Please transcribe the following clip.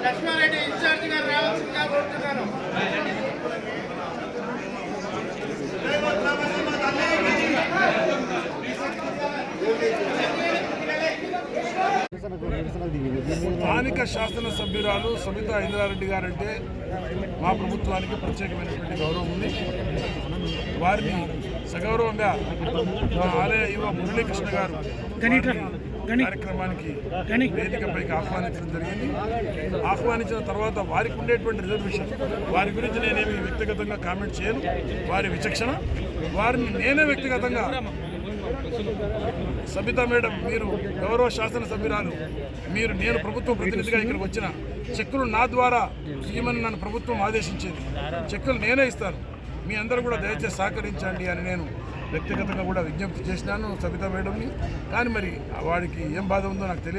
Lakshma Reddy incharge గారు రావాల్సిందిగా కోరుతున్నాను. స్థానిక శాసనసభ్యురాలు సబితా ఇంద్రారెడ్డి గారంటే మా ప్రభుత్వానికి ప్రత్యేకమైనటువంటి గౌరవం ఉంది. వారిని సగౌరవంగా మా ఆలయ యువ మురళీకృష్ణ గారు కార్యక్రమానికి వేదికపైకి ఆహ్వానించడం జరిగింది. ఆహ్వానించిన తర్వాత వారికి ఉండేటువంటి రిజర్వేషన్ వారి గురించి నేనేమి వ్యక్తిగతంగా కామెంట్ చేయను. వారి విచక్షణ. వారిని నేనే వ్యక్తిగతంగా సబితా మేడం, మీరు గౌరవ శాసనసభ్యురాలు, నేను ప్రభుత్వం ప్రతినిధిగా ఇక్కడికి వచ్చిన చెక్కులు నా ద్వారా ఇవ్వమని నన్ను ప్రభుత్వం ఆదేశించేది. చెక్కులు నేనే ఇస్తాను, మీ అందరూ కూడా దయచేసి సహకరించండి అని నేను వ్యక్తిగతంగా కూడా విజ్ఞప్తి చేసినాను సబితా మేడంని. కానీ మరి వాడికి ఏం బాధ ఉందో నాకు తెలియదు.